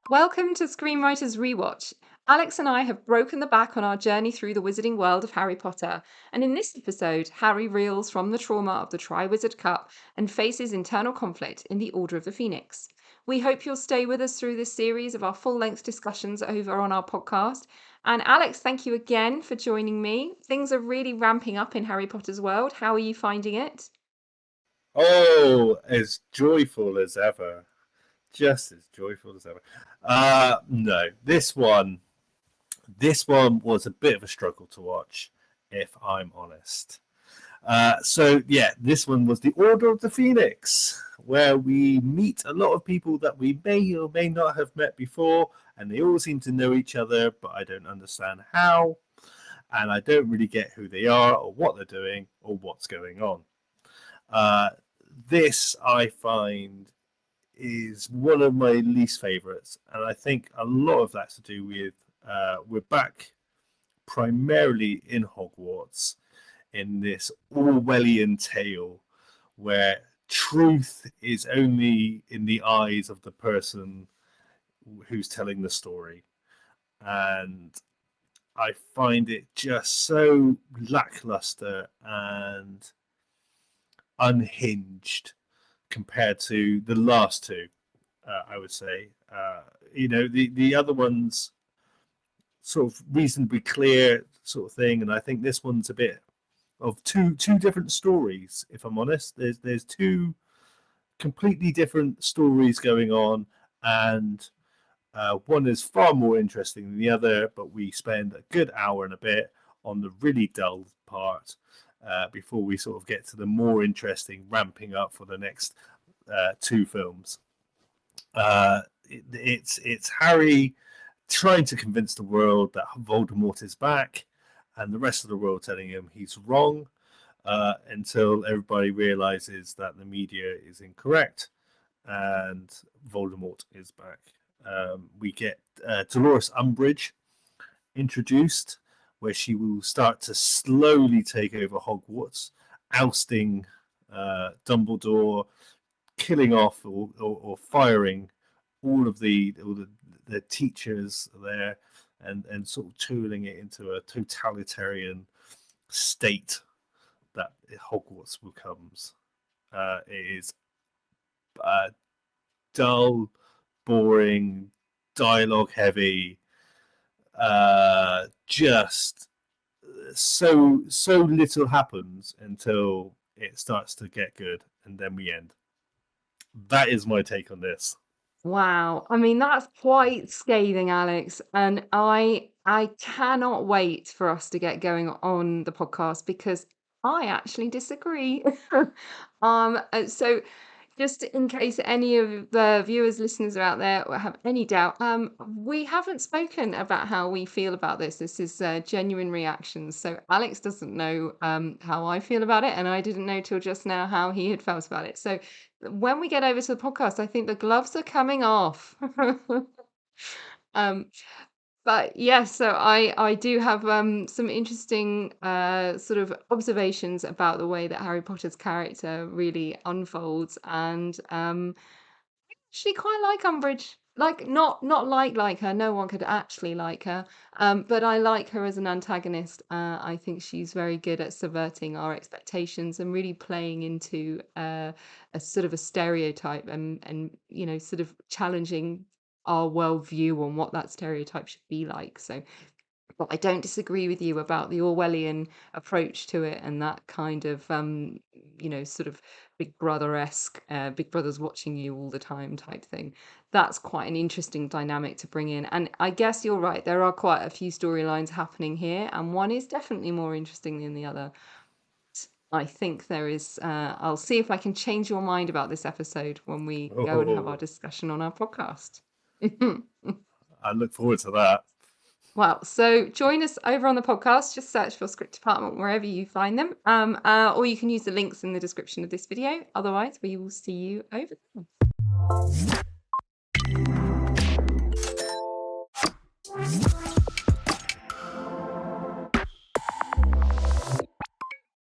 Welcome to Screenwriters Rewatch. Alex and I have broken the back on our journey through the wizarding world of Harry Potter, and in this episode, Harry reels from the trauma of the Triwizard Cup and faces internal conflict in the Order of the Phoenix. We hope you'll stay with us through this series of our full-length discussions over on our podcast. And Alex, thank you again for joining me. Things are really ramping up in Harry Potter's world. How are you finding it? Oh, as joyful as ever. Just as joyful as ever. No, this one was a bit of a struggle to watch, if I'm honest. This one was the Order of the Phoenix, where we meet a lot of people that we may or may not have met before, and they all seem to know each other, but I don't understand how, and I don't really get who they are or what they're doing or what's going on. Uh, this I find is one of my least favourites, and I think a lot of that's to do with we're back primarily in Hogwarts in this Orwellian tale where truth is only in the eyes of the person who's telling the story, and I find it just so lackluster and unhinged compared to the last two. I would say, the other ones sort of reasonably clear sort of thing, and I think this one's a bit of two different stories. If I'm honest, there's two completely different stories going on, and one is far more interesting than the other. But we spend a good hour and a bit on the really dull part before we sort of get to the more interesting ramping up for the next two films. It's Harry trying to convince the world that Voldemort is back, and the rest of the world telling him he's wrong, until everybody realizes that the media is incorrect and Voldemort is back. We get Dolores Umbridge introduced, where she will start to slowly take over Hogwarts, ousting Dumbledore, killing off or firing all the teachers there, and sort of tooling it into a totalitarian state that Hogwarts becomes. It is dull, boring, dialogue heavy, just so little happens until it starts to get good, and then we end. That is my take on this. Wow. I mean, that's quite scathing, Alex. And I cannot wait for us to get going on the podcast because I actually disagree. So just in case any of the viewers, listeners are out there or have any doubt, we haven't spoken about how we feel about this. This is genuine reactions. So Alex doesn't know how I feel about it, and I didn't know till just now how he had felt about it. So when we get over to the podcast, I think the gloves are coming off. um, but yes, so I do have some interesting sort of observations about the way that Harry Potter's character really unfolds, and I actually quite like Umbridge. Like not like her. No one could actually like her. But I like her as an antagonist. I think she's very good at subverting our expectations and really playing into a sort of a stereotype, and sort of challenging our worldview on what that stereotype should be like. So, but I don't disagree with you about the Orwellian approach to it and that kind of sort of Big Brother-esque, Big Brother's watching you all the time type thing. That's quite an interesting dynamic to bring in. And I guess you're right, there are quite a few storylines happening here, and one is definitely more interesting than the other. I think there is, I'll see if I can change your mind about this episode when we go and have our Oh, discussion on our podcast. I look forward to that. Well, so join us over on the podcast. Just search for Script Department wherever you find them. Or you can use the links in the description of this video. Otherwise, we will see you over there.